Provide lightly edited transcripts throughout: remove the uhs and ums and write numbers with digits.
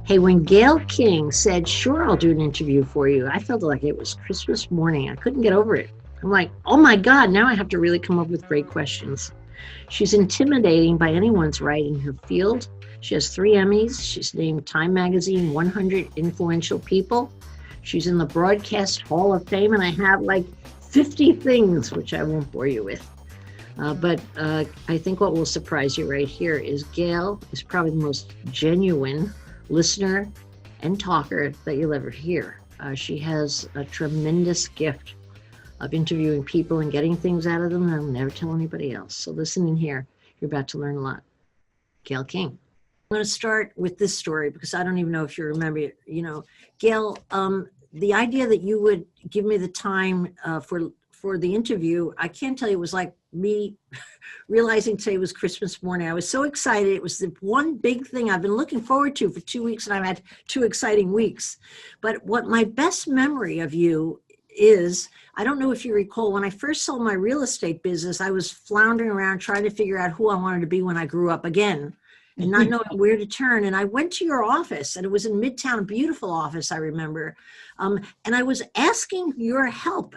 Hey, when Gayle King said, "Sure, I'll do an interview for you," I felt like it was Christmas morning. I couldn't get over it. I'm like, oh my God, now I have to really come up with great questions. She's intimidating by anyone's right in her field. She has 3 Emmys. She's named Time Magazine 100 Influential People. She's in the Broadcast Hall of Fame, and I have like 50 things, which I won't bore you with. But I think what will surprise you right here is Gayle is probably the most genuine listener and talker that you'll ever hear. She has a tremendous gift of interviewing people and getting things out of them that will never tell anybody else. So listen in here. You're about to learn a lot. Gayle King. I'm going to start with this story because I don't even know if you remember it. You know, Gayle, the idea that you would give me the time for the interview, I can't tell you, it was like me realizing today was Christmas morning. I was so excited. It was the one big thing I've been looking forward to for 2 weeks, and I've had 2 exciting weeks. But what my best memory of you is, I don't know if you recall, when I first sold my real estate business, I was floundering around trying to figure out who I wanted to be when I grew up again and not knowing where to turn. And I went to your office, and it was in Midtown, a beautiful office, I remember. And I was asking your help.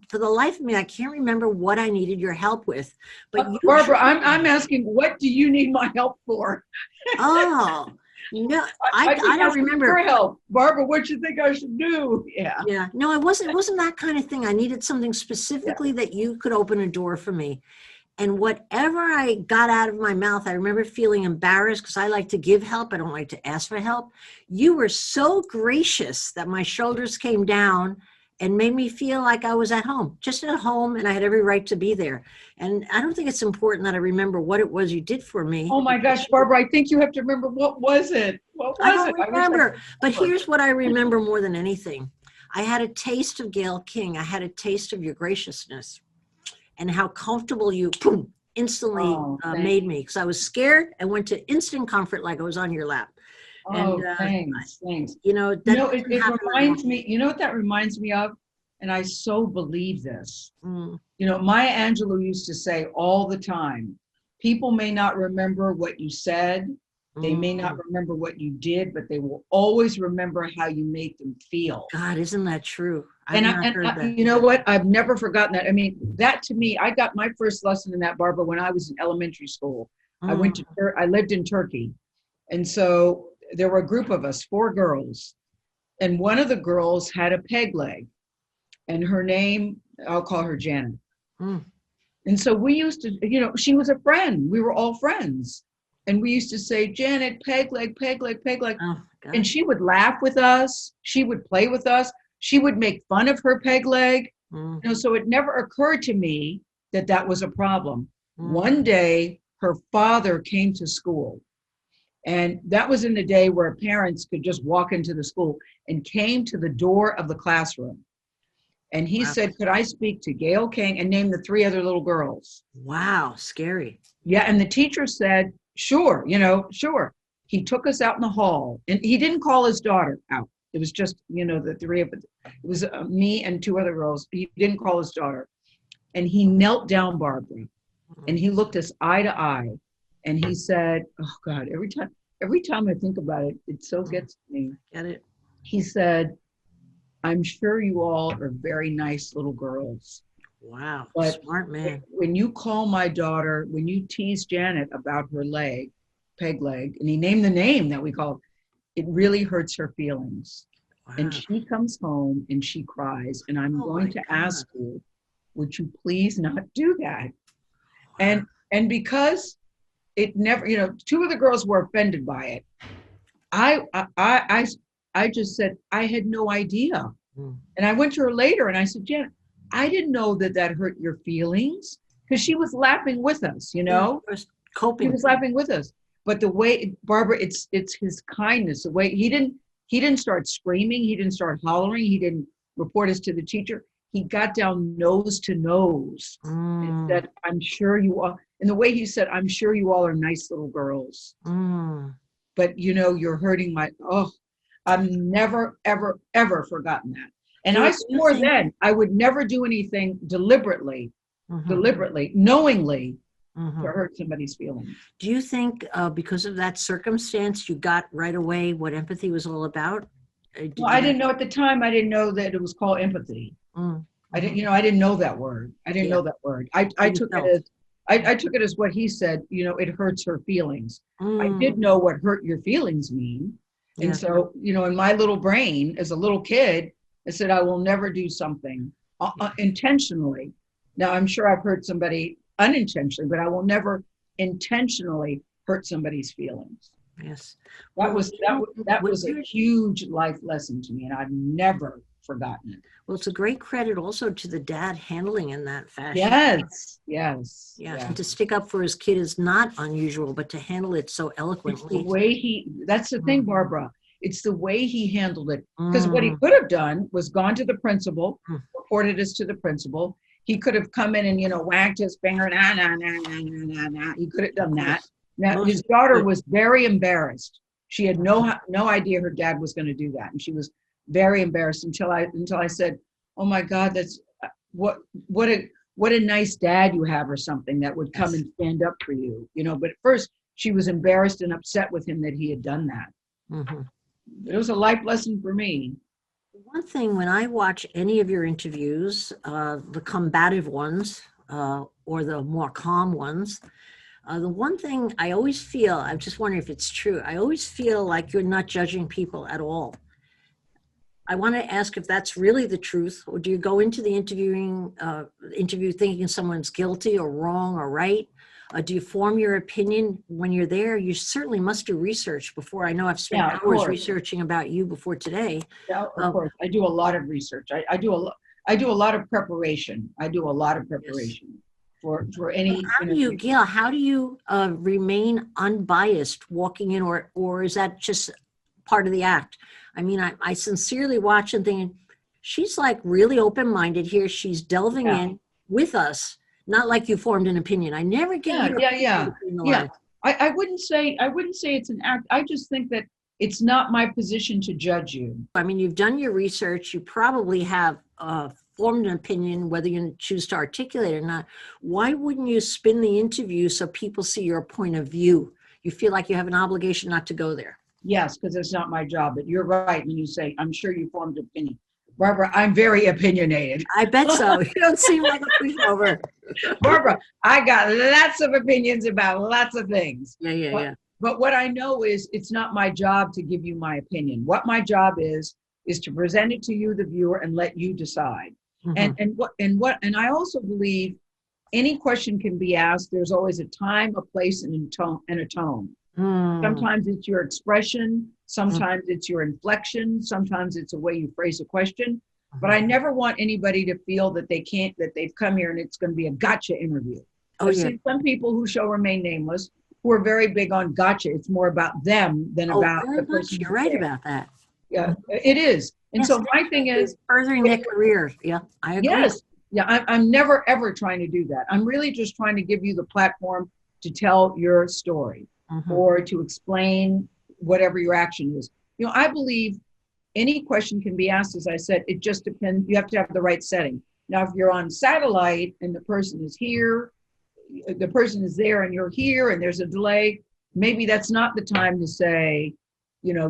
For the life of me, I can't remember what I needed your help with. But Barbara, I'm asking, what do you need my help for? Oh, no, I don't remember. Your help, Barbara. What you think I should do? Yeah. No, it wasn't that kind of thing. I needed something specifically that you could open a door for me. And whatever I got out of my mouth, I remember feeling embarrassed because I like to give help. I don't like to ask for help. You were so gracious that my shoulders came down and made me feel like I was at home, just at home, and I had every right to be there. And I don't think it's important that I remember what it was you did for me. Oh my gosh, Barbara, I think you have to remember, what was it? What was I don't remember, but here's what I remember more than anything. I had a taste of Gayle King. I had a taste of your graciousness and how comfortable you instantly made me, because I was scared and went to instant comfort like I was on your lap. Oh, thanks. You know, it reminds me, you know what that reminds me of? And I so believe this. You know, Maya Angelou used to say all the time, people may not remember what you said, they may not remember what you did, but they will always remember how you made them feel. God, isn't that true? You know what? I've never forgotten that. I mean, that to me, I got my first lesson in that, Barbara, when I was in elementary school. I lived in Turkey. And so there were a group of us, 4 girls, and one of the girls had a peg leg, and her name, I'll call her Janet. And so we used to, you know, she was a friend. We were all friends. And we used to say, Janet, peg leg, peg leg, peg leg. Oh, and she would laugh with us. She would play with us. She would make fun of her peg leg. You know, so it never occurred to me that that was a problem. One day, her father came to school. And that was in the day where parents could just walk into the school, and came to the door of the classroom. And he said, could I speak to Gayle King, and name the 3 other little girls. Wow, scary. Yeah, and the teacher said, sure, you know, sure. He took us out in the hall, and he didn't call his daughter out. It was just, you know, the 3 of us. It was me and 2 other girls. He didn't call his daughter. And he knelt down, Barbara, and he looked us eye to eye. And he said, oh God, every time I think about it, it so gets me. Get it? He said, I'm sure you all are very nice little girls. Wow, but smart man. When you call my daughter, when you tease Janet about her leg, peg leg, and he named the name that we called, it really hurts her feelings. Wow. And she comes home and she cries, and I'm going to ask you, would you please not do that? Wow. And because it never, you know, 2 of the girls were offended by it. I just said, I had no idea. And I went to her later and I said, Janet, I didn't know that hurt your feelings, because she was laughing with us, you know, coping. She was laughing with us. But the way, Barbara, it's his kindness, the way he didn't start screaming. He didn't start hollering. He didn't report us to the teacher. He got down nose to nose and said, I'm sure you all, and the way he said, I'm sure you all are nice little girls. But you know, you're hurting I've never, ever, ever forgotten that. And I swore then I would never do anything deliberately, knowingly, to hurt somebody's feelings. Do you think because of that circumstance, you got right away what empathy was all about? Well, I didn't know at the time. I didn't know that it was called empathy. I didn't, I didn't know that word. I didn't know that word. I took it as, I took it as what he said, it hurts her feelings. I did know what hurt your feelings mean. And so, in my little brain as a little kid, I said, I will never do something intentionally. Now, I'm sure I've hurt somebody unintentionally, but I will never intentionally hurt somebody's feelings. Yes. That was a huge life lesson to me, and I've never forgotten it. Well, it's a great credit also to the dad handling in that fashion. Yes. Yeah. And to stick up for his kid is not unusual, but to handle it so eloquently. It's the way that's the thing, Barbara. It's the way he handled it. Because what he could have done was gone to the principal, reported us to the principal. He could have come in and, whacked his finger, He could have done that. Now, his daughter was very embarrassed. She had no idea her dad was going to do that. And she was very embarrassed until I said, oh my God, that's what a nice dad you have, or something that would come and stand up for you, but at first she was embarrassed and upset with him that he had done that. It was a life lesson for me. One thing, when I watch any of your interviews, the combative ones, or the more calm ones, the one thing I always feel, I'm just wondering if it's true, I always feel like you're not judging people at all. I want to ask if that's really the truth, or do you go into the interview thinking someone's guilty or wrong or right? Do you form your opinion when you're there? You certainly must do research before. I know I've spent hours researching about you before today. Yeah, of course. I do a lot of research. I do a lot of preparation. For any. Gayle, how do you remain unbiased walking in, or is that just part of the act? I mean, I sincerely watch and think, she's like really open-minded here. She's delving in with us, not like you formed an opinion. I never get I wouldn't say it's an act. I just think that it's not my position to judge you. I mean, you've done your research. You probably have formed an opinion, whether you choose to articulate it or not. Why wouldn't you spin the interview so people see your point of view? You feel like you have an obligation not to go there. Yes, because it's not my job. But you're right when you say, I'm sure you formed an opinion. Barbara, I'm very opinionated. I bet so. You don't seem like a pushover. Barbara, I got lots of opinions about lots of things. Yeah. But what I know is it's not my job to give you my opinion. What my job is to present it to you, the viewer, and let you decide. And I also believe any question can be asked. There's always a time, a place, and a tone. Sometimes it's your expression, sometimes it's your inflection, sometimes it's the way you phrase a question. But I never want anybody to feel that they've come here and it's going to be a gotcha interview. I've seen some people who shall remain nameless who are very big on gotcha. It's more about them than about the person. You're right about that. Yeah, it is. And so my thing is furthering their career. Yeah, I agree. Yes. Yeah, I'm never, ever trying to do that. I'm really just trying to give you the platform to tell your story. Or to explain whatever your action is. I believe any question can be asked. As I said, it just depends. You have to have the right setting. Now, if you're on satellite and the person is here, the person is there and you're here and there's a delay, maybe that's not the time to say,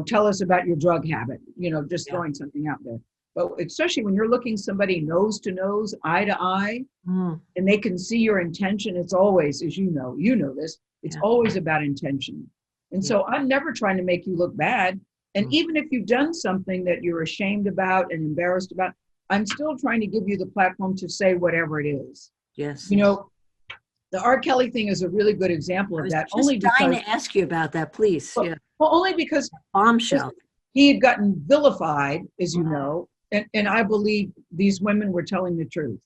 tell us about your drug habit, just throwing something out there. But especially when you're looking somebody nose to nose, eye to eye, and they can see your intention, it's always, as you know this, it's always about intention. And so I'm never trying to make you look bad. And even if you've done something that you're ashamed about and embarrassed about, I'm still trying to give you the platform to say whatever it is. Yes. The R. Kelly thing is a really good example of that. Only dying to ask you about that, please. Well, only because bombshell. He had gotten vilified, as you know, and I believe these women were telling the truth.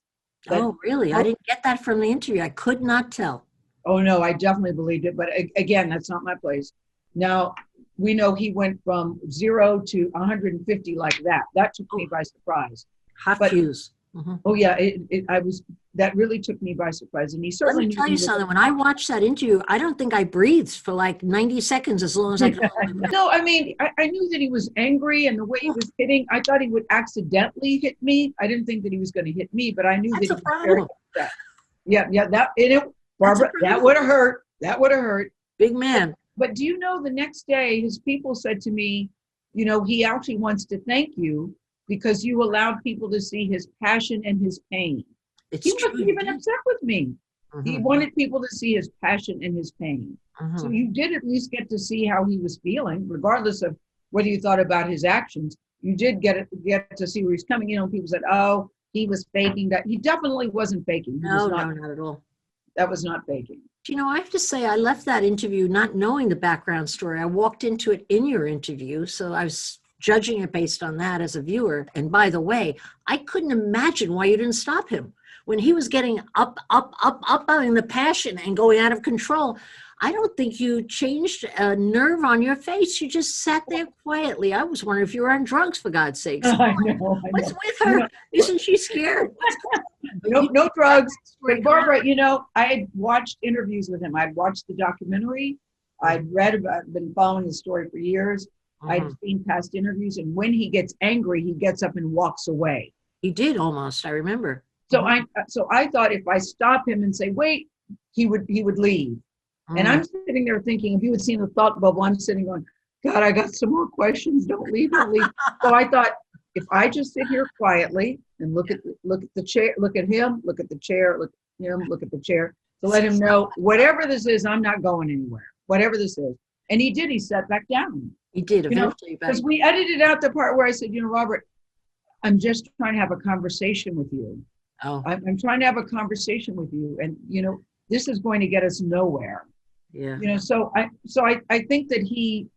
Oh, really? I didn't get that from the interview. I could not tell. Oh, no, I definitely believed it. But again, that's not my place. Now, we know he went from 0 to 150 like that. That took me by surprise. Hot fuse. Oh, yeah, that really took me by surprise. And he certainly. Let me tell you something. When I watched that interview, I don't think I breathed for like 90 seconds as long as I could. No, I mean, I knew that he was angry and the way he was hitting, I thought he would accidentally hit me. I didn't think that he was going to hit me, but I knew that he was very upset. Yeah, Barbara, that would have hurt. That would have hurt. Big man. But do you know the next day, his people said to me, you know, he actually wants to thank you because you allowed people to see his passion and his pain. He wasn't even upset with me. He wanted people to see his passion and his pain. So you did at least get to see how he was feeling, regardless of whether you thought about his actions. You did get to see where he's coming. You know, people said, oh, he was faking that. He definitely wasn't faking. No, not at all. That was not faking. You know, I have to say, I left that interview not knowing the background story. I walked into it in your interview, so I was judging it based on that as a viewer. And by the way, I couldn't imagine why you didn't stop him. When he was getting up in the passion and going out of control, I don't think you changed a nerve on your face. You just sat there quietly. I was wondering if you were on drugs, for God's sakes. I know. What's with her? Isn't she scared? No drugs. But Barbara, you know, I had watched interviews with him. I'd watched the documentary. I'd been following his story for years. I'd seen past interviews. And when he gets angry, he gets up and walks away. He did almost, I remember. So I thought if I stop him and say, wait, he would leave. And I'm sitting there thinking, if you had seen the thought bubble, I'm sitting going, God, I got some more questions. Don't leave, don't leave. So I thought, if I just sit here quietly and look at the chair, look at him, look at the chair, look at him, look at the chair, to let him know, whatever this is, I'm not going anywhere, whatever this is. And he did, he sat back down. He did eventually. Because we edited out the part where I said, you know, Robert, I'm just trying to have a conversation with you. Oh. I'm trying to have a conversation with you. And, you know, this is going to get us nowhere. Yeah. You know, so I think that he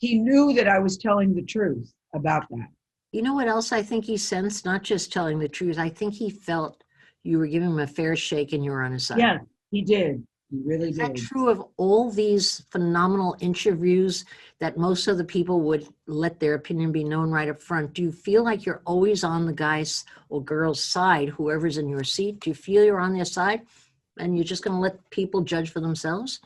knew that I was telling the truth about that. You know what else I think he sensed? Not just telling the truth. I think he felt you were giving him a fair shake and you were on his side. Yeah, he did. He really did. Is that true of all these phenomenal interviews that most of the people would let their opinion be known right up front? Do you feel like you're always on the guy's or girl's side, whoever's in your seat? Do you feel you're on their side and you're just going to let people judge for themselves?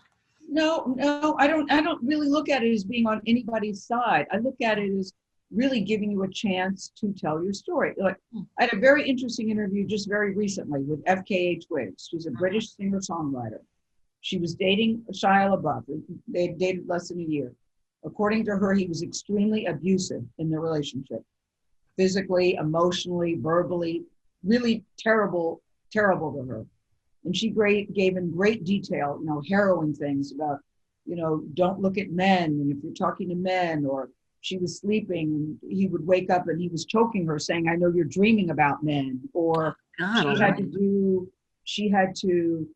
No, I don't really look at it as being on anybody's side. I look at it as really giving you a chance to tell your story. Like, I had a very interesting interview just very recently with FKA Twigs. She's a British singer-songwriter. She was dating Shia LaBeouf. They dated less than a year. According to her, he was extremely abusive in their relationship. Physically, emotionally, verbally, really terrible to her. And she gave in great detail, you know, harrowing things about, you know, don't look at men. And if you're talking to men, or she was sleeping and he would wake up and he was choking her saying, I know you're dreaming about men. Or she had to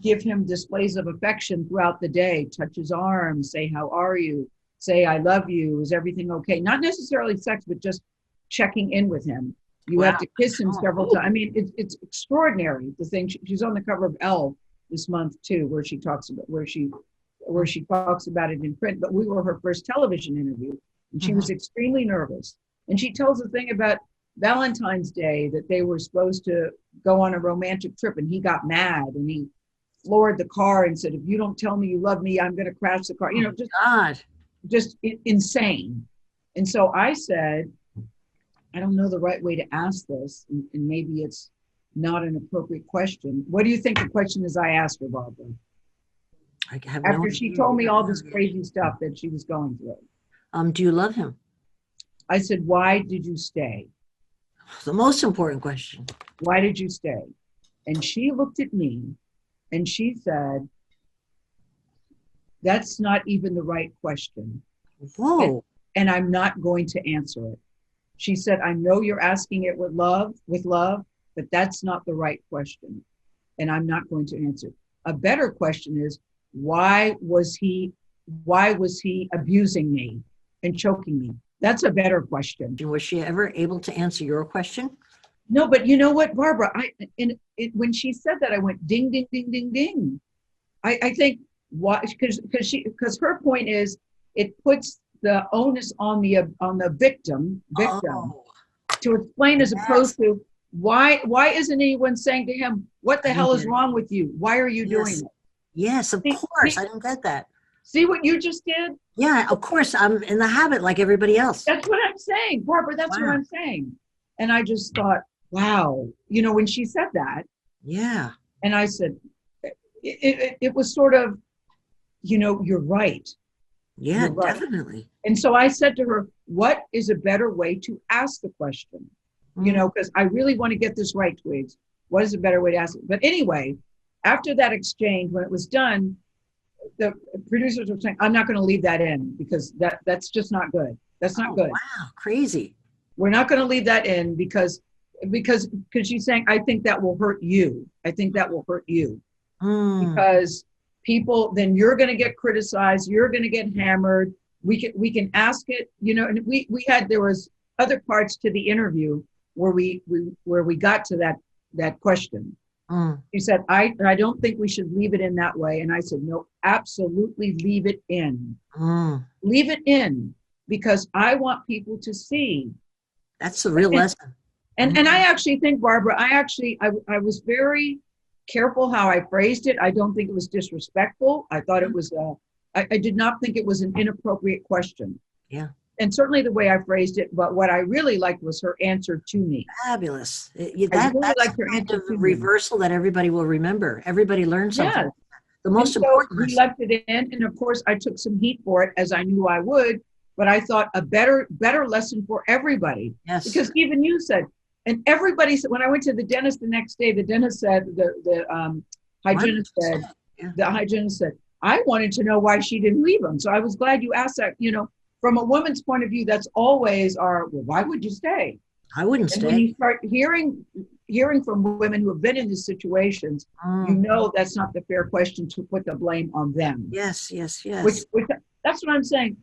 give him displays of affection throughout the day, touch his arm, say, how are you? Say, I love you. Is everything okay? Not necessarily sex, but just checking in with him. You have to kiss him several times. I mean, it's extraordinary. The thing, she's on the cover of Elle this month too, where she talks about it in print. But we were her first television interview, and she was extremely nervous. And she tells a thing about Valentine's Day, that they were supposed to go on a romantic trip, and he got mad and he floored the car and said, "If you don't tell me you love me, I'm going to crash the car." You know, just insane. And so I said, I don't know the right way to ask this, and maybe it's not an appropriate question. What do you think the question is I asked her, Barbara? After she told me all this crazy stuff that she was going through. Do you love him? I said, why did you stay? The most important question. Why did you stay? And she looked at me and she said, that's not even the right question. Whoa. And I'm not going to answer it. She said, I know you're asking it with love, but that's not the right question. And I'm not going to answer. A better question is, why was he abusing me and choking me? That's a better question. Was she ever able to answer your question? No, but you know what, Barbara, when she said that, I went ding, ding, ding, ding, ding. I think why, because her point is, it puts the onus on the victim to explain, as opposed to why isn't anyone saying to him, what the hell is wrong with you? Why are you doing it? Yes, of course. I don't get that. See what you just did? Yeah, of course. I'm in the habit like everybody else. That's what I'm saying, Barbara. That's what I'm saying. And I just thought, wow, you know, when she said that. Yeah. And I said, it was sort of, you're right. Yeah, You're right. definitely. And so I said to her, what is a better way to ask the question? Because I really want to get this right, Twigs. What is a better way to ask it? But anyway, after that exchange, when it was done, the producers were saying, I'm not going to leave that in because that's just not good. That's not good. Wow, crazy. We're not going to leave that in because she's saying, I think that will hurt you. I think that will hurt you. Because people, then you're going to get criticized. You're going to get hammered. We can ask it, and there was other parts to the interview where we got to that question. He said, I don't think we should leave it in that way. And I said, no, absolutely leave it in. Leave it in because I want people to see. That's the real lesson. And I actually think, Barbara, I was very careful how I phrased it. I don't think it was disrespectful. I thought it was, I did not think it was an inappropriate question. Yeah. And certainly the way I phrased it, but what I really liked was her answer to me. Fabulous. I really liked her answer to reversal that everybody will remember. Everybody learns something. Yes. The most important. We left it in, and of course I took some heat for it, as I knew I would, but I thought a better lesson for everybody. Yes. Because even you said, and everybody said, when I went to the dentist the next day, the dentist said, the hygienist said, I wanted to know why she didn't leave him. So I was glad you asked that. From a woman's point of view, that's always well, why would you stay? I wouldn't stay. When you start hearing from women who have been in these situations, that's not the fair question to put the blame on them. Yes. Which that's what I'm saying.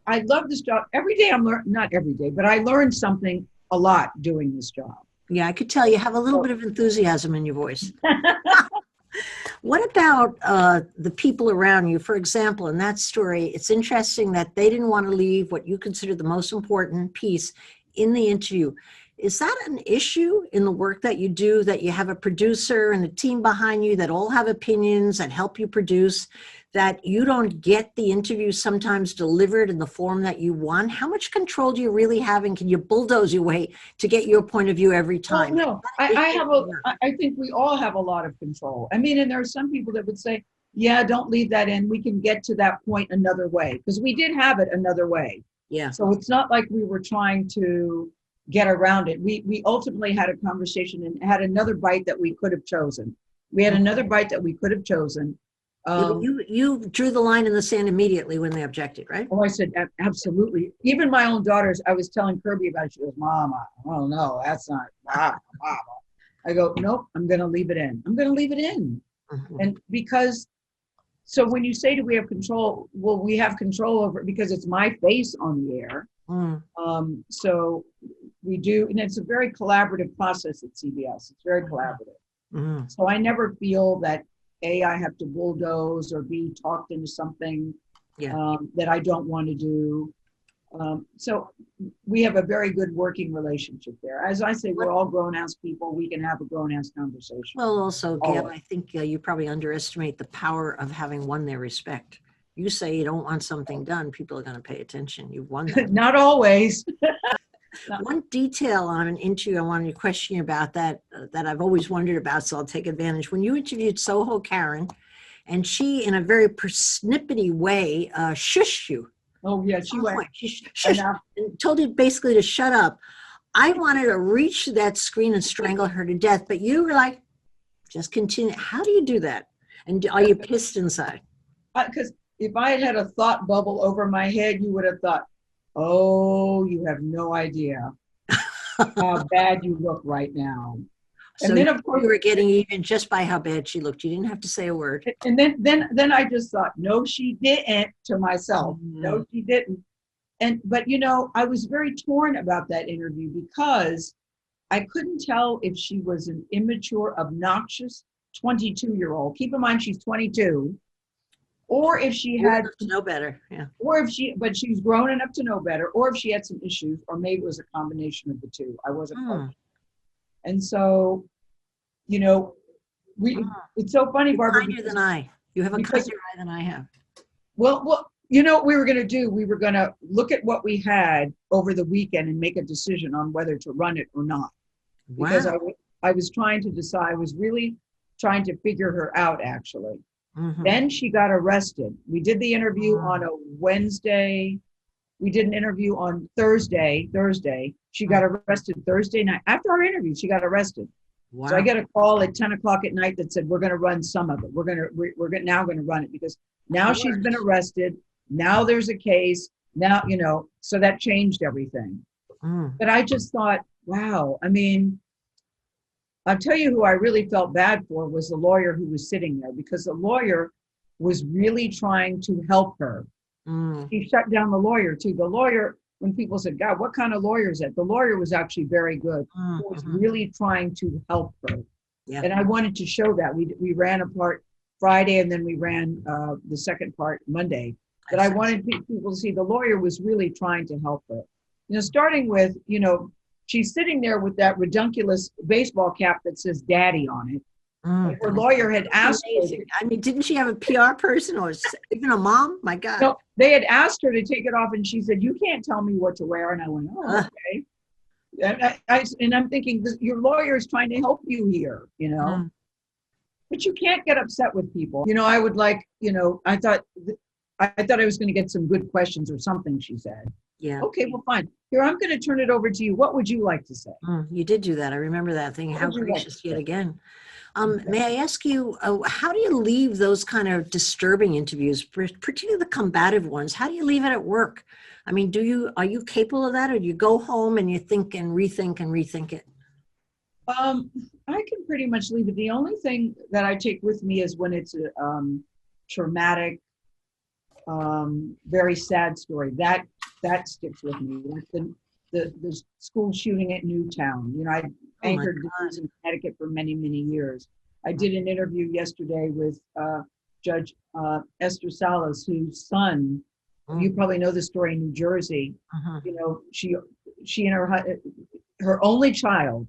I love this job. Every day I'm learning, not every day, but I learned something a lot doing this job. Yeah, I could tell you have a little bit of enthusiasm in your voice. What about the people around you? For example, in that story, it's interesting that they didn't want to leave what you consider the most important piece in the interview. Is that an issue in the work that you do, that you have a producer and a team behind you that all have opinions that help you produce, that you don't get the interview sometimes delivered in the form that you want? How much control do you really have, and can you bulldoze your way to get your point of view every time? No, I think we all have a lot of control. I mean, and there are some people that would say, yeah, don't leave that in. We can get to that point another way, because we did have it another way. Yeah. So it's not like we were trying to get around it. We ultimately had a conversation and had another bite that we could have chosen. We had another bite that we could have chosen. You drew the line in the sand immediately when they objected, right? Oh, I said, absolutely. Even my own daughters, I was telling Kirby about it. She goes, Mama, oh no, that's not, Mama. I go, nope, I'm going to leave it in. I'm going to leave it in. And because, so when you say, do we have control? Well, we have control over it because it's my face on the air. So we do, and it's a very collaborative process at CBS. It's very collaborative. So I never feel that I have to bulldoze or be talked into something that I don't want to do. So we have a very good working relationship there. As I say, we're all grown-ass people. We can have a grown-ass conversation. Well, also, Gayle, I think you probably underestimate the power of having won their respect. You say you don't want something done, people are going to pay attention. You've won that. Not always. One detail on an interview I wanted to question you about that I've always wondered about, so I'll take advantage. When you interviewed Soho Karen, and she, in a very persnippety way, shushed you. Oh, yeah, she went. She shushed and told you basically to shut up. I wanted to reach to that screen and strangle her to death, but you were like, just continue. How do you do that? And are you pissed inside? Because if I had had a thought bubble over my head, you would have thought, oh, you have no idea how bad you look right now. And so then, of course, you were getting even just by how bad she looked. You didn't have to say a word. And then I just thought, no, she didn't, to myself. No, she didn't. But I was very torn about that interview because I couldn't tell if she was an immature, obnoxious 22-year-old. Keep in mind, she's 22. Or if she had to know better, yeah. But she's grown enough to know better, or if she had some issues, or maybe it was a combination of the two. I wasn't quite. And so, it's so funny, Barbara. Kinder than I. You have a kinder eye than I have. Well, what we were going to do? We were going to look at what we had over the weekend and make a decision on whether to run it or not. Wow. Because I was trying to decide. trying to figure her out, actually. Mm-hmm. Then she got arrested. We did the interview on a Wednesday. We did an interview on Thursday. She got arrested Thursday night. After our interview, she got arrested. Wow. So I get a call at 10 o'clock at night that said, we're going to run some of it. We're now going to run it because now she's been arrested. Now there's a case. Now, so that changed everything. But I just thought, wow. I mean, I'll tell you who I really felt bad for was the lawyer who was sitting there, because the lawyer was really trying to help her. He shut down the lawyer too. The lawyer, when people said, God, what kind of lawyer is that? The lawyer was actually very good. He was really trying to help her. Yeah. And I wanted to show that. We ran a part Friday, and then we ran the second part Monday. But I wanted people to see the lawyer was really trying to help her. Starting with, she's sitting there with that redunculous baseball cap that says daddy on it. Her lawyer had asked her. I mean, didn't she have a PR person or even a mom? My God. No, they had asked her to take it off, and she said, you can't tell me what to wear. And I went, oh, okay. And I'm thinking, your lawyer is trying to help you here, But you can't get upset with people. I would like, I thought I was going to get some good questions or something, she said. Yeah. Okay, well, fine. Here, I'm going to turn it over to you. What would you like to say? You did do that. I remember that thing. How gracious yet again. May I ask you, how do you leave those kind of disturbing interviews, particularly the combative ones? How do you leave it at work? I mean, are you capable of that, or do you go home and you think and rethink it? I can pretty much leave it. The only thing that I take with me is when it's a traumatic, very sad story. That sticks with me. Like the school shooting at Newtown. I anchored news in Connecticut for many, many years. I did an interview yesterday with Judge Esther Salas, whose son, you probably know the story, in New Jersey. She and her only child,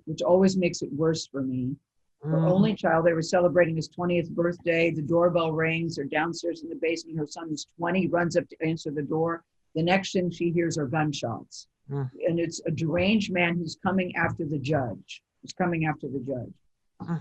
which always makes it worse for me. Her only child, they were celebrating his 20th birthday. The doorbell rings. They're downstairs in the basement. Her son is 20, runs up to answer the door. The next thing she hears are gunshots. And it's a deranged man who's coming after the judge.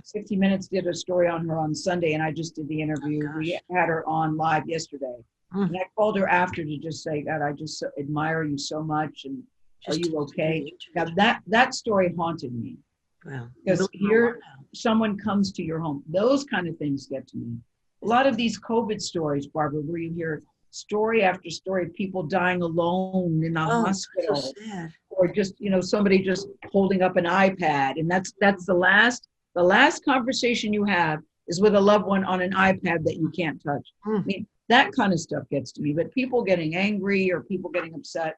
60 Minutes did a story on her on Sunday, and I just did the interview. We had her on live yesterday. And I called her after to just say, God, I just admire you so much. And are you okay? Now, that story haunted me. Wow. Because here, someone comes to your home. Those kind of things get to me. A lot of these COVID stories, Barbara, where you hear story after story of people dying alone in a hospital, so sad. Or just, somebody just holding up an iPad. And that's the last conversation you have is with a loved one on an iPad that you can't touch. I mean, that kind of stuff gets to me. But people getting angry or people getting upset,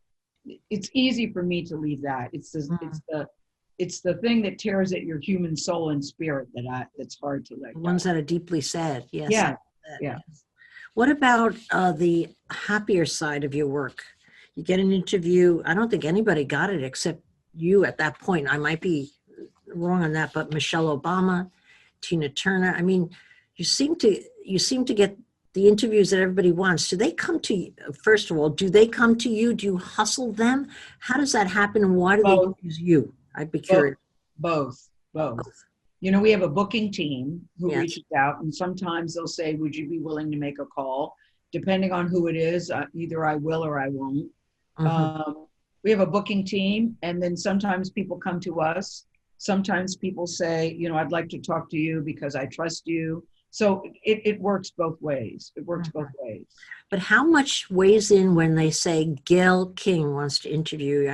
it's easy for me to leave that. It's the thing that tears at your human soul and spirit that's hard to let go. Ones that are deeply sad. Yes. Yeah. Yes. What about the happier side of your work? You get an interview. I don't think anybody got it except you at that point. I might be wrong on that, but Michelle Obama, Tina Turner. I mean, you seem to get the interviews that everybody wants. Do they come to you? First of all, do they come to you? Do you hustle them? How does that happen? And why do they use you? I'd be curious. Both. We have a booking team who reaches out, and sometimes they'll say, would you be willing to make a call? Depending on who it is, either I will or I won't. We have a booking team, and then sometimes people come to us. Sometimes people say, I'd like to talk to you because I trust you. So it works both ways. But how much weighs in when they say Gayle King wants to interview you?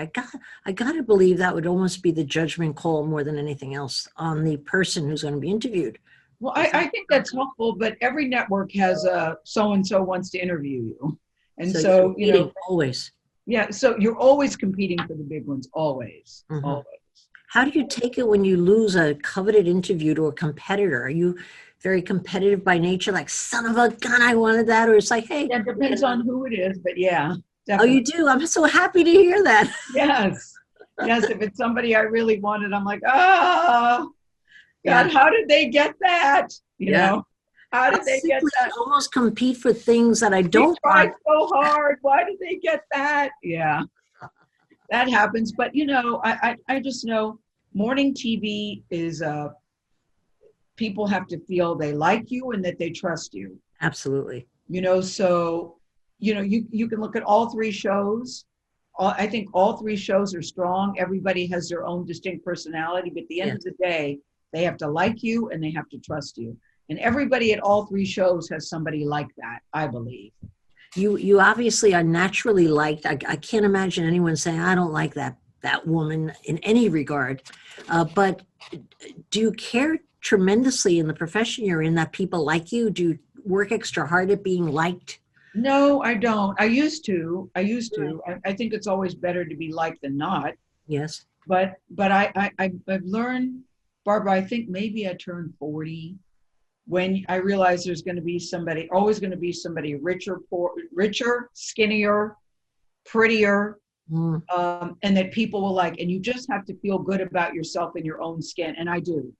I got to believe that would almost be the judgment call more than anything else on the person who's going to be interviewed. Well, I think that's helpful, but every network has a so-and-so wants to interview you. And so always. Yeah, so you're always competing for the big ones, always. How do you take it when you lose a coveted interview to a competitor? Are you very competitive by nature, like, son of a gun, I wanted that? Or it's like, hey. That depends on who it is, but yeah. Definitely. Oh, you do? I'm so happy to hear that. Yes, if it's somebody I really wanted, I'm like, oh, God, how did they get that? You know? How did they get that? Almost compete for things that I don't tried so hard. Why did they get that? Yeah, that happens. But, I just know morning TV is people have to feel they like you and that they trust you. Absolutely. So, you can look at all three shows. I think all three shows are strong. Everybody has their own distinct personality, but at the end of the day, they have to like you and they have to trust you. And everybody at all three shows has somebody like that, I believe. You obviously are naturally liked. I can't imagine anyone saying, I don't like that woman in any regard. But do you care tremendously in the profession you're in that people like you? Do you work extra hard at being liked? No, I don't. I used to. I think it's always better to be liked than not. Yes. But I've learned, Barbara, I think maybe I turned 40 when I realized there's going to be always going to be somebody richer, skinnier, prettier, and that people will like. And you just have to feel good about yourself in your own skin. And I do.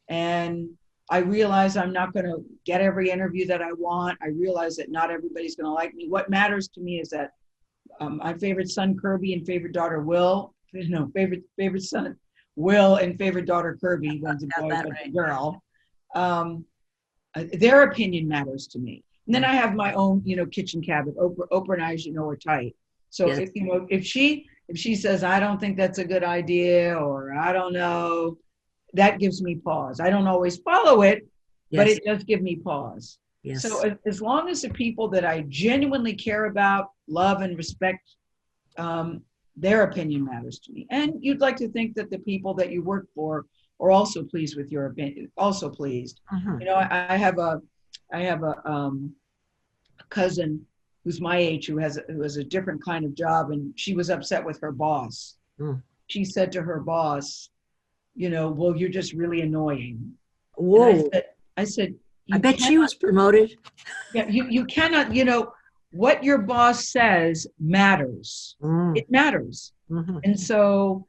And I realize I'm not going to get every interview that I want. I realize that not everybody's going to like me. What matters to me is that my favorite son, Kirby, and favorite daughter, favorite son, Will, and favorite daughter, Kirby, one's a boy, one's a girl. Their opinion matters to me. And then I have my own, kitchen cabinet. Oprah and I, as you know, are tight. So if she says, I don't think that's a good idea, or I don't know, that gives me pause. I don't always follow it, but it does give me pause. Yes. So as long as the people that I genuinely care about, love, and respect, their opinion matters to me. And you'd like to think that the people that you work for are also pleased with your opinion, also pleased. I have a cousin who's my age who has a different kind of job, and she was upset with her boss. She said to her boss, well, you're just really annoying. Whoa. I said, I bet she was promoted. Yeah, you cannot, what your boss says matters. It matters. And so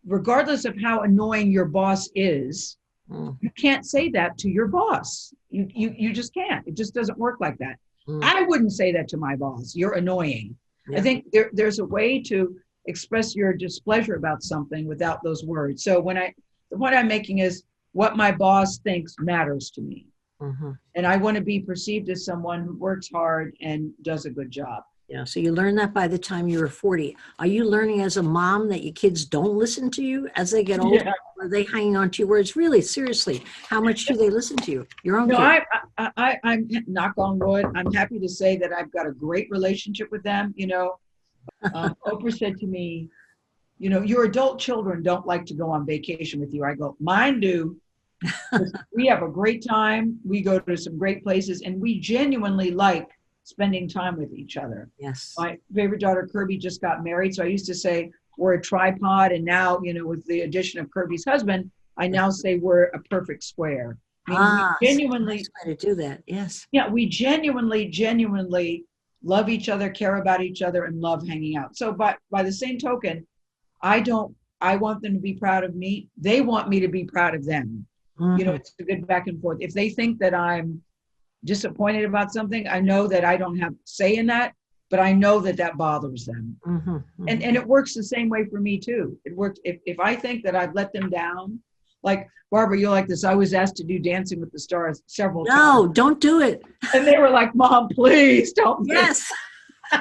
regardless of how annoying your boss is, you can't say that to your boss. You just can't. It just doesn't work like that. I wouldn't say that to my boss. You're annoying. Yeah. I think there's a way to express your displeasure about something without those words. So the point I'm making is what my boss thinks matters to me. And I want to be perceived as someone who works hard and does a good job. Yeah. So you learned that by the time you were 40. Are you learning as a mom that your kids don't listen to you as they get older? Yeah. Are they hanging on to your words? Really, seriously, how much do they listen to you? Your own kids? I'm knock on wood. I'm happy to say that I've got a great relationship with them. Oprah said to me, your adult children don't like to go on vacation with you. I go, mine do. We have a great time. We go to some great places, and we genuinely like spending time with each other. Yes. My favorite daughter, Kirby, just got married. So I used to say we're a tripod. And now, with the addition of Kirby's husband, I now say we're a perfect square. We genuinely nice way to do that. Yes. Yeah. We genuinely love each other, care about each other, and love hanging out. So by the same token, I want them to be proud of me. They want me to be proud of them. It's a good back and forth. If they think that I'm disappointed about something, I know that I don't have say in that, but I know that bothers them. And it works the same way for me too. It works if I think that I've let them down. Like, Barbara, you're like this. I was asked to do Dancing with the Stars several times. No, don't do it. And they were like, Mom, please don't. Yes.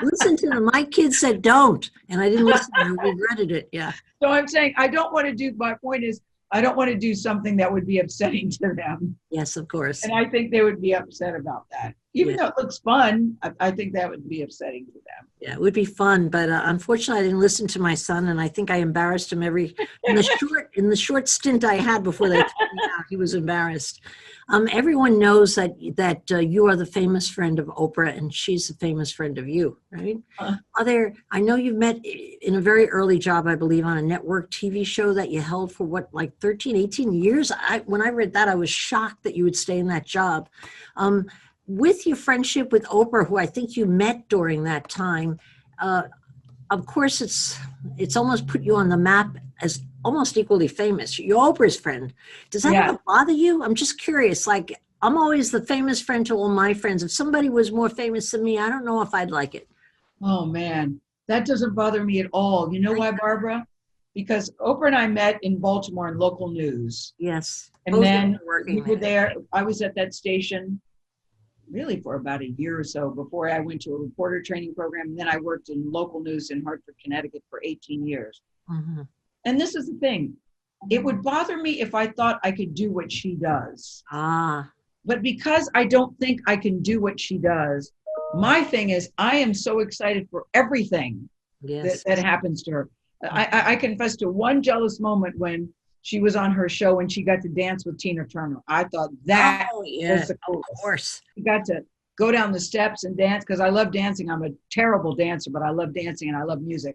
Listen to them. My kids said don't, and I didn't listen. I regretted it. Yeah. So I'm saying my point is, I don't want to do something that would be upsetting to them. Yes, of course. And I think they would be upset about that. Even though it looks fun, I think that would be upsetting to them. Yeah, it would be fun, but unfortunately, I didn't listen to my son, and I think I embarrassed him in the short stint I had before they took me out. He was embarrassed. Everyone knows that you are the famous friend of Oprah, and she's the famous friend of you, right? I know you've met in a very early job, I believe, on a network TV show that you held for 13, 18 years? When I read that, I was shocked that you would stay in that job. With your friendship with Oprah, who I think you met during that time, of course, it's almost put you on the map as almost equally famous. You're Oprah's friend. Does that ever bother you? I'm just curious. Like, I'm always the famous friend to all my friends. If somebody was more famous than me, I don't know if I'd like it. Oh, man. That doesn't bother me at all. You know why, Barbara? because Oprah and I met in Baltimore in local news. Yes. And then we were there. I was at that station really for about a year or so before I went to a reporter training program. And then I worked in local news in Hartford, Connecticut for 18 years. Mm-hmm. And this is the thing. It would bother me if I thought I could do what she does. But because I don't think I can do what she does, my thing is I am so excited for everything that happens to her. I confess to one jealous moment when she was on her show and she got to dance with Tina Turner. I thought that was the coolest. Of course. She got to go down the steps and dance because I love dancing. I'm a terrible dancer, but I love dancing and I love music.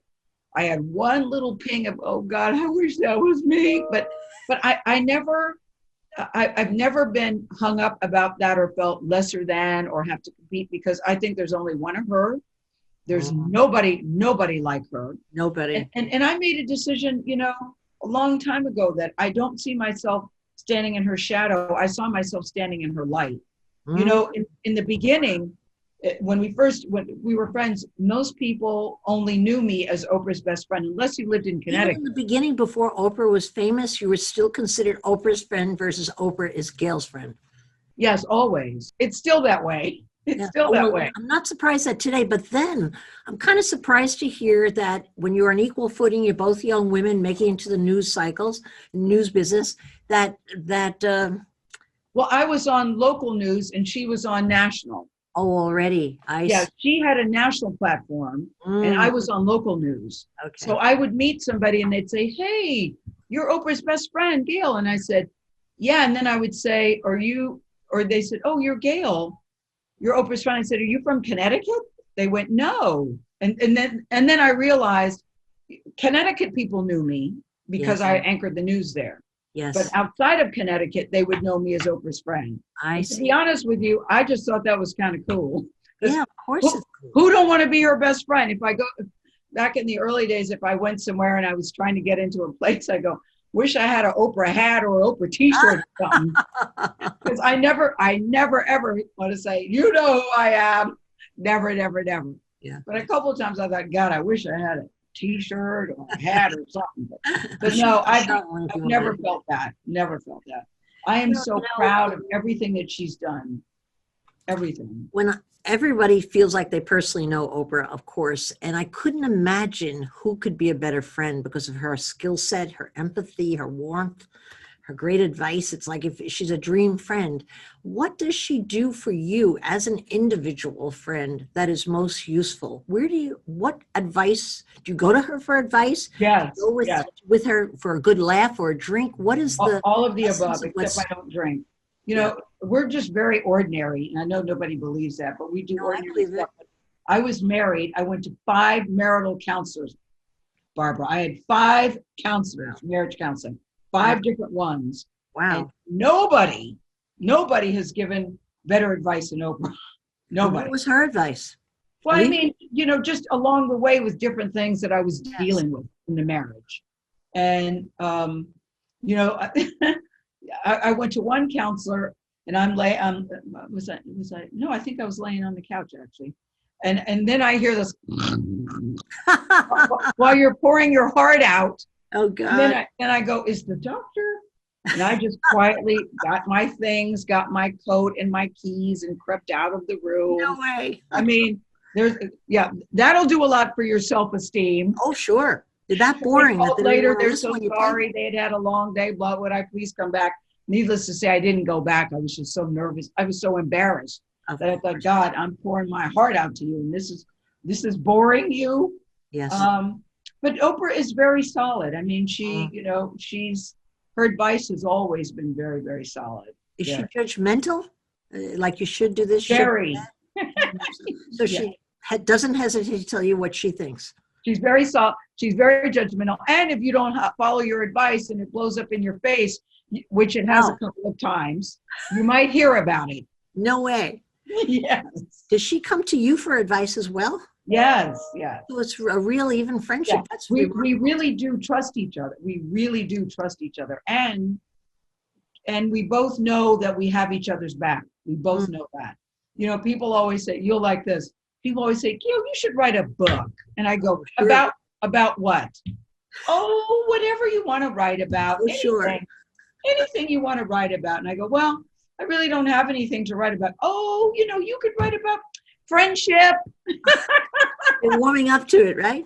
I had one little ping of, oh God, I wish that was me. But I've never been hung up about that or felt lesser than or have to compete because I think there's only one of her. There's nobody like her. Nobody. And I made a decision, a long time ago that I don't see myself standing in her shadow. I saw myself standing in her light. In the beginning, when we were friends, most people only knew me as Oprah's best friend, unless you lived in Connecticut. Even in the beginning, before Oprah was famous, you were still considered Oprah's friend versus Oprah is Gayle's friend. Yes, always. It's still that way. Still that way. I'm not surprised that today, but then I'm kind of surprised to hear that when you're on equal footing, you're both young women making it into the news cycles, news business, that well, I was on local news and she was on national. Oh, already. She had a national platform and I was on local news. Okay. So I would meet somebody and they'd say, hey, you're Oprah's best friend, Gayle. And I said, yeah. And then I would say, or they said, oh, you're Gayle. You're Oprah's friend. I said, are you from Connecticut? They went, no. And then I realized Connecticut people knew me because I anchored the news there. Yes. But outside of Connecticut, they would know me as Oprah's friend. To be honest with you, I just thought that was kind of cool. Yeah, of course. Who don't want to be her best friend? If I go back in the early days, if I went somewhere and I was trying to get into a place, I go, wish I had an Oprah hat or an Oprah t-shirt or something. Because I never ever want to say, you know who I am. Never. Yeah. But a couple of times I thought, God, I wish I had a t-shirt or a hat or something. But no, I've never felt that. Never felt that. I am so proud of everything that she's done. Everything. When everybody feels like they personally know Oprah, of course, and I couldn't imagine who could be a better friend because of her skill set, her empathy, her warmth, her great advice. It's like if she's a dream friend. What does she do for you as an individual friend that is most useful? What advice, do you go to her for advice? Yes. Do you go with her for a good laugh or a drink? What is all of the above, except I don't drink. We're just very ordinary. And I know nobody believes that, but we do ordinary stuff. I was married. I went to 5 marital counselors, Barbara. I had 5 counselors, marriage counseling, 5 different ones. Wow. And nobody has given better advice than Oprah. Nobody. What was her advice? Well, I mean, just along the way with different things that I was dealing with in the marriage. And, I went to one counselor and I think I was laying on the couch actually. And then I hear this while you're pouring your heart out. Oh God. And then I go, is the doctor? And I just quietly got my things, got my coat and my keys and crept out of the room. No way. I mean, that'll do a lot for your self-esteem. Oh, sure. That boring. Later, they're so sorry. They had a long day. Blah, would I please come back? Needless to say, I didn't go back. I was just so nervous. I was so embarrassed that I thought, God, I'm pouring my heart out to you. And this is boring you. Yes. But Oprah is very solid. I mean, her advice has always been very, very solid. Is she judgmental? Like you should do this? Very. So she doesn't hesitate to tell you what she thinks. She's very soft. She's very judgmental. And if you don't follow your advice and it blows up in your face, which it has a couple of times, you might hear about it. No way. Yes. Does she come to you for advice as well? Yes. So it's a real even friendship. Yeah. We really do trust each other. We really do trust each other. And we both know that we have each other's back. We both know that. People always say, you'll like this. People always say, Gayle, you should write a book. And I go, about what? oh, whatever you want to write about, Oh, sure. anything you want to write about. And I go, well, I really don't have anything to write about. Oh, you could write about friendship. You're warming up to it, right?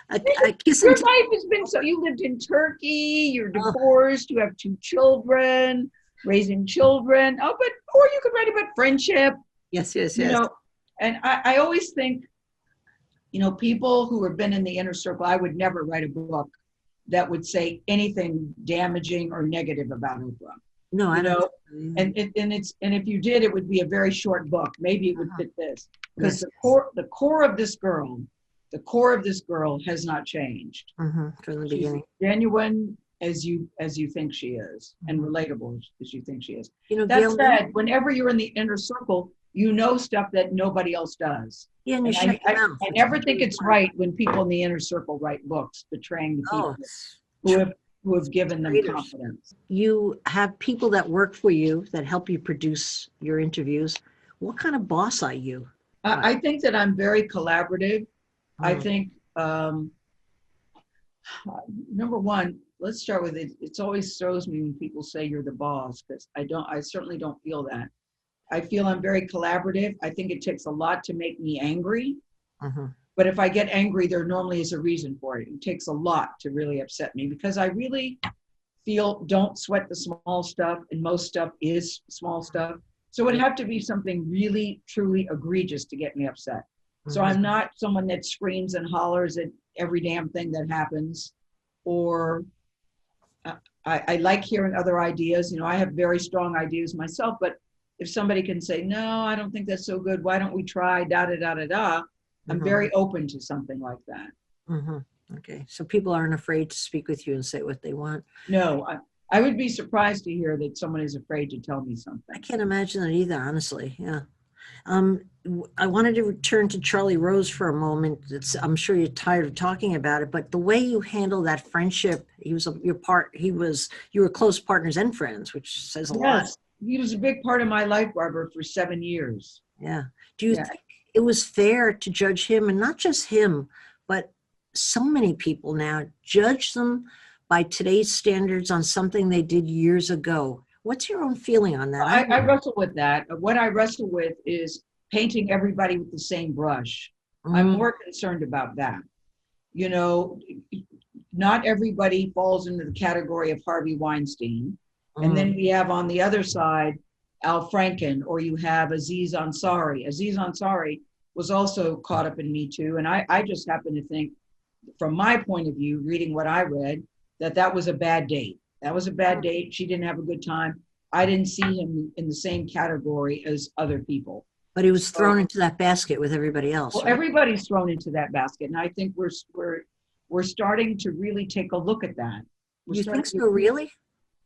A kiss Your and life has been so, you lived in Turkey, you're oh, divorced, you have 2 children, raising children. Oh, or you could write about friendship, yes, yes, you yes. know. And I always think, people who have been in the inner circle, I would never write a book that would say anything damaging or negative about Oprah. No, I You don't. know, and if you did, it would be a very short book. Maybe it would fit this, because Yes. the core of this girl, has not changed. From the She's beginning. genuine as you think she is, and relatable as you think she is. That Gayle, said, whenever you're in the inner circle, you know stuff that nobody else does. yeah, and you And shut your mouth. I never think it's right when people in the inner circle write books betraying the people it's who have given them traitors. confidence. You have people that work for you that help you produce your interviews. What kind of boss are you? I think that I'm very collaborative. I think, number one, let's start with it. It always throws me when people say you're the boss, because I certainly don't feel that. I feel I'm very collaborative. I think it takes a lot to make me angry. But if I get angry, there normally is a reason for it. It takes a lot to really upset me, because I really feel don't sweat the small stuff, and most stuff is small stuff. So it would have to be something really, truly egregious to get me upset. So I'm not someone that screams and hollers at every damn thing that happens, or I like hearing other ideas. I have very strong ideas myself, but if somebody can say, no, I don't think that's so good, why don't we try da da da da da, I'm very open to something like that. Okay, so people aren't afraid to speak with you and say what they want. No, I would be surprised to hear that someone is afraid to tell me something. I can't imagine that either, honestly. Yeah. I wanted to return to Charlie Rose for a moment. I'm sure you're tired of talking about it, but the way you handle that friendship, you were close partners and friends, which says a lot. Yes, he was a big part of my life, Barbara, for 7 years. Yeah. Do you think it was fair to judge him, and not just him, but so many people now judge them by today's standards on something they did years ago? What's your own feeling on that? I wrestle with that. What I wrestle with is painting everybody with the same brush. I'm more concerned about that. Not everybody falls into the category of Harvey Weinstein. And then we have on the other side, Al Franken, or you have Aziz Ansari. Aziz Ansari was also caught up in Me Too. And I just happen to think, from my point of view, reading what I read, that was a bad date. That was a bad date. She didn't have a good time. I didn't see him in the same category as other people. But he was thrown into that basket with everybody else. Well, right? Everybody's thrown into that basket. And I think we're starting to really take a look at that. You think so, really?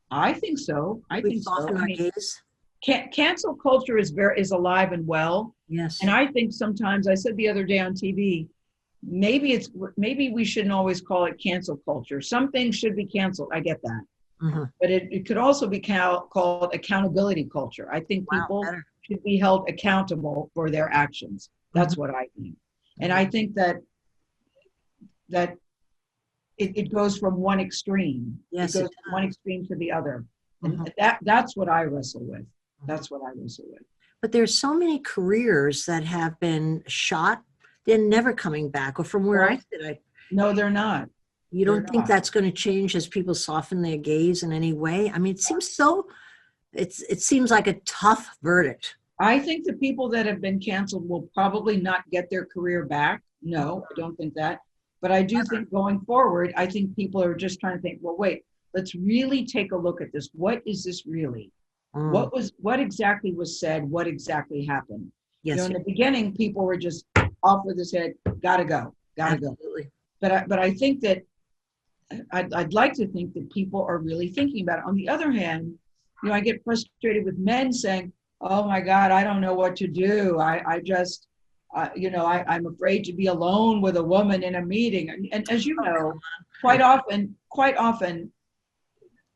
I think so. I think so. Our gaze? Cancel culture is alive and well. Yes. And I think sometimes, I said the other day on TV, maybe we shouldn't always call it cancel culture. Some things should be canceled. I get that. But it could also be called accountability culture. I think people should be held accountable for their actions. That's what I think. And I think that it goes from one extreme. Yes, it goes from one extreme to the other. And that's what I wrestle with. That's what I wrestle with. But there's so many careers that have been shot, they're never coming back. Or from where I sit, no, they're not. You don't think that's going to change as people soften their gaze in any way? I mean, it seems like a tough verdict. I think the people that have been canceled will probably not get their career back. No, I don't think that. But I do think going forward, I think people are just trying to think, well, wait, let's really take a look at this. What is this really? What exactly was said? What exactly happened? Yes. In the beginning, people were just off with his head, gotta go. But I think that I'd like to think that people are really thinking about it. On the other hand, I get frustrated with men saying, oh my God, I don't know what to do. I'm afraid to be alone with a woman in a meeting. And as you know, quite often,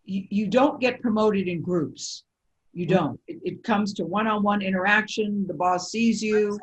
you don't get promoted in groups. You don't. It comes to one-on-one interaction. The boss sees you.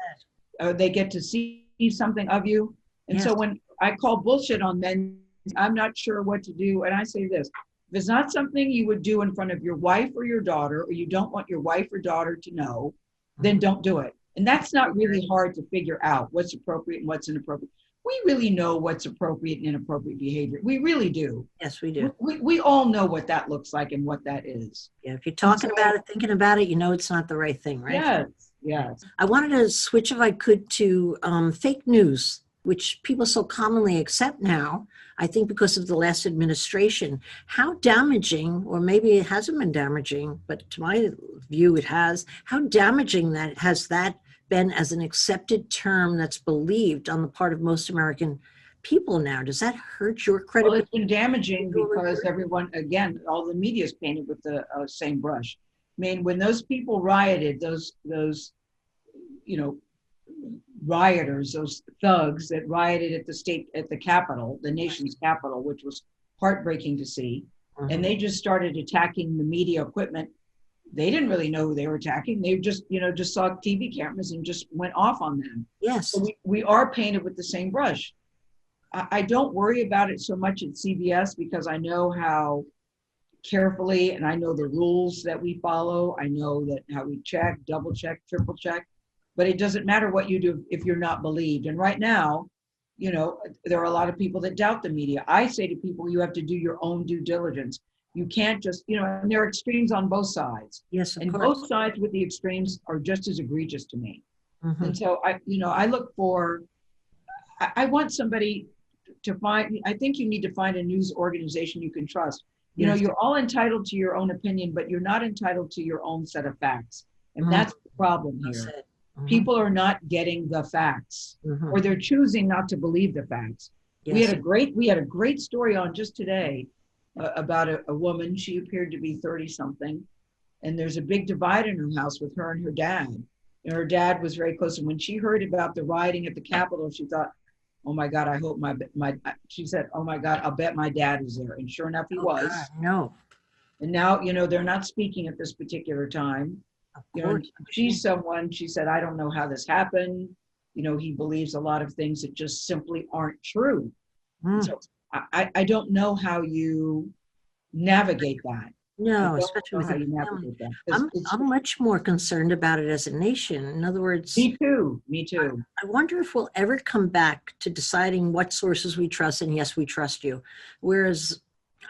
They get to see something of you. And so when I call bullshit on men I'm not sure what to do. And I say this, if it's not something you would do in front of your wife or your daughter, or you don't want your wife or daughter to know, then don't do it. And that's not really hard to figure out what's appropriate and what's inappropriate. We really know what's appropriate and inappropriate behavior. We really do. Yes, we do. We all know what that looks like and what that is. Yeah, if you're talking about it, thinking about it, you know it's not the right thing, right? Yes, yes. I wanted to switch, if I could, to fake news, which people so commonly accept now, I think because of the last administration. How damaging, or maybe it hasn't been damaging, but to my view it has, how damaging that has that been as an accepted term that's believed on the part of most American people now? Does that hurt your credibility? Well, it's been damaging because everyone, again, all the media is painted with the same brush. I mean, when those people rioted, those rioters, those thugs that rioted at the Capitol, the nation's capital, which was heartbreaking to see, and they just started attacking the media equipment. They didn't really know who they were attacking. They just saw TV cameras and just went off on them. Yes. So we are painted with the same brush. I don't worry about it so much at CBS because I know how carefully, and I know the rules that we follow. I know that how we check, double check, triple check, but it doesn't matter what you do if you're not believed. And right now, there are a lot of people that doubt the media. I say to people, you have to do your own due diligence. You can't just, and there are extremes on both sides. Yes, of and course. Both sides with the extremes are just as egregious to me. And so I look for, I want somebody to find, I think you need to find a news organization you can trust. You're all entitled to your own opinion, but you're not entitled to your own set of facts. And that's the problem here. People are not getting the facts, or they're choosing not to believe the facts. Yes. We had a great story on just today about a woman. She appeared to be 30 something, and there's a big divide in her house with her and her dad. And her dad was very close. And when she heard about the rioting at the Capitol, she thought, oh my God, I hope she said, oh my God, I'll bet my dad is there. And sure enough, he was. God, no. And now, they're not speaking at this particular time. She's someone, she said, I don't know how this happened. He believes a lot of things that just simply aren't true. So I don't know how you navigate that. No, especially with the family. I'm much more concerned about it as a nation. In other words, me too. I wonder if we'll ever come back to deciding what sources we trust, and yes, we trust you. Whereas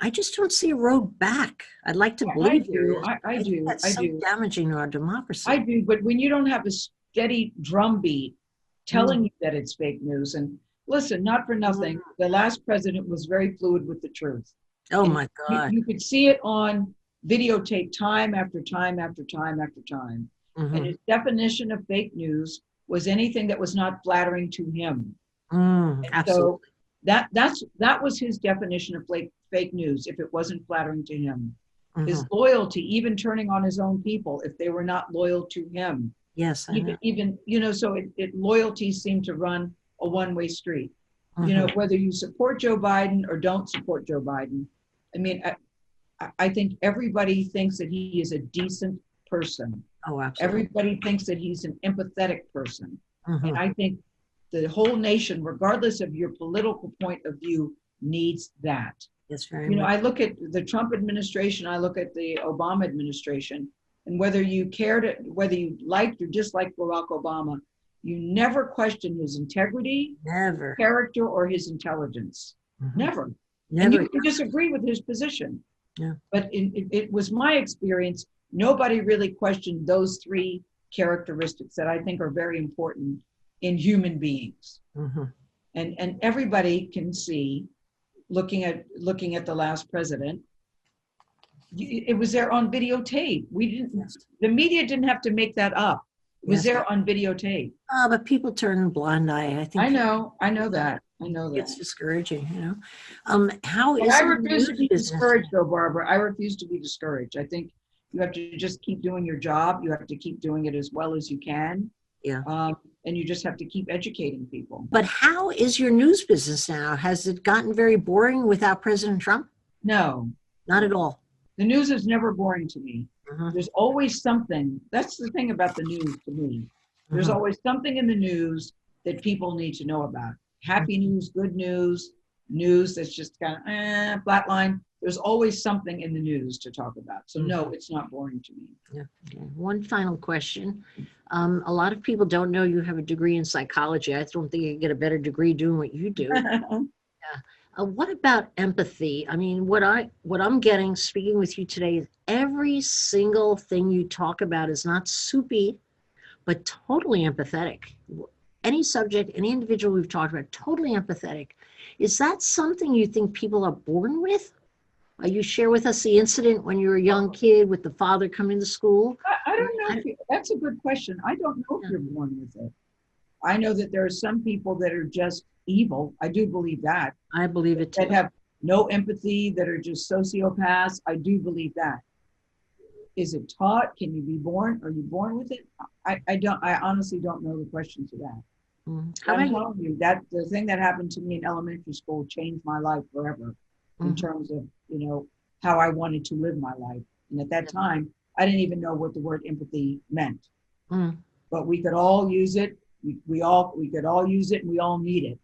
I just don't see a road back. I'd like to believe you. I do. That's so damaging to our democracy. I do, but when you don't have a steady drumbeat telling you that it's fake news, and listen, not for nothing, the last president was very fluid with the truth. Oh my God. You could see it on videotape time after time after time after time. And his definition of fake news was anything that was not flattering to him. Absolutely. So that was his definition of fake news, if it wasn't flattering to him. His loyalty, even turning on his own people if they were not loyal to him. Yes, I know. Even so loyalty seemed to run a one-way street. Whether you support Joe Biden or don't support Joe Biden, I mean, I think everybody thinks that he is a decent person. Oh, absolutely. Everybody thinks that he's an empathetic person. And I think the whole nation, regardless of your political point of view, needs that. Yes, very much. I look at the Trump administration, I look at the Obama administration, and whether you liked or disliked Barack Obama, you never question his integrity, character, or his intelligence. Never. And you can disagree with his position. Yeah. But it was my experience, nobody really questioned those three characteristics that I think are very important in human beings. And everybody can see, looking at the last president, it was there on videotape. The media didn't have to make that up. It was there on videotape. But people turn a blind eye. I think. I know that. It's discouraging, How is I refuse to be discouraged, though, Barbara. I refuse to be discouraged. I think you have to just keep doing your job. You have to keep doing it as well as you can. Yeah. And you just have to keep educating people. But how is your news business now? Has it gotten very boring without President Trump? No. Not at all. The news is never boring to me. There's always something. That's the thing about the news to me. There's always something in the news that people need to know about. Happy news, good news, news that's just kind of flatline. There's always something in the news to talk about. So no, it's not boring to me. Yeah. Okay. One final question. A lot of people don't know you have a degree in psychology. I don't think you can get a better degree doing what you do. What about empathy? I mean, what I'm getting speaking with you today is every single thing you talk about is not soupy, but totally empathetic. Any subject, any individual we've talked about, totally empathetic. Is that something you think people are born with? You share with us the incident when you were a young kid with the father coming to school. I don't know. That's a good question. I don't know if you're born with it. I know that there are some people that are just evil. I do believe that. I believe it too. That have no empathy, that are just sociopaths. I do believe that. Is it taught? Can you be born? Are you born with it? I honestly don't know the question to that. How I'm about telling you that the thing that happened to me in elementary school changed my life forever in terms of, how I wanted to live my life. And at that time, I didn't even know what the word empathy meant. But we could all use it. We could all use it, and we all need it.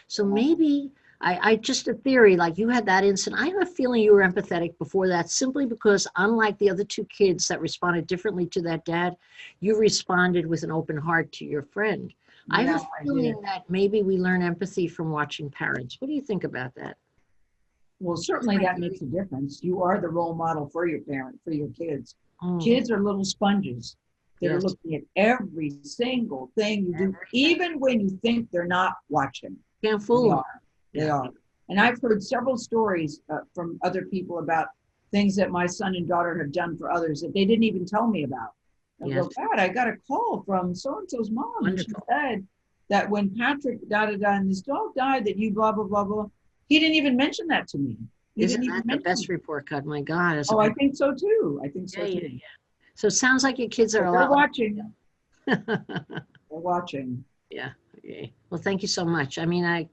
So maybe I just a theory, like you had that incident. I have a feeling you were empathetic before that, simply because unlike the other two kids that responded differently to that dad, you responded with an open heart to your friend. I have a feeling that maybe we learn empathy from watching parents. What do you think about that? Well, certainly that makes a difference. You are the role model for your parent, for your kids. Kids are little sponges. They're looking at every single thing you do, even when you think they're not watching. Can't fool them. They are. And I've heard several stories from other people about things that my son and daughter have done for others that they didn't even tell me about. I go, God, I got a call from so-and-so's mom. And she said that when Patrick, and this dog died, that you blah, blah, blah, blah. He didn't even mention that to me. Isn't that the best report card? My God. Oh, I think so too. I think so too. Yeah. So it sounds like your kids are a lot. Watching. They're watching. Yeah. Okay. Well, thank you so much. I mean,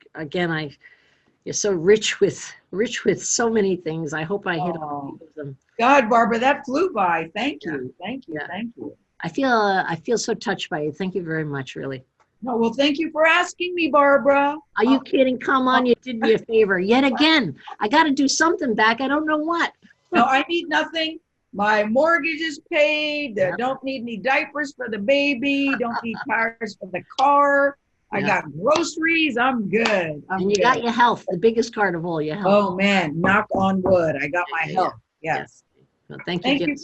you're so rich with so many things. I hope I hit all of them. God, Barbara, that flew by. Thank you. Thank you. Thank you. I feel so touched by you. Thank you very much, really. No, well, thank you for asking me, Barbara. Are you kidding? Come on, you did me a favor. Yet again, I got to do something back. I don't know what. No, I need nothing. My mortgage is paid. Don't need any diapers for the baby. Don't need tires for the car. I got groceries. I'm good. And you got your health, the biggest part of all, your health. Oh, man, knock on wood. I got my health. Yes. Well, thank you.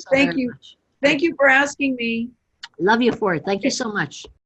Thank you for asking me. Love you for it. Thank you so much.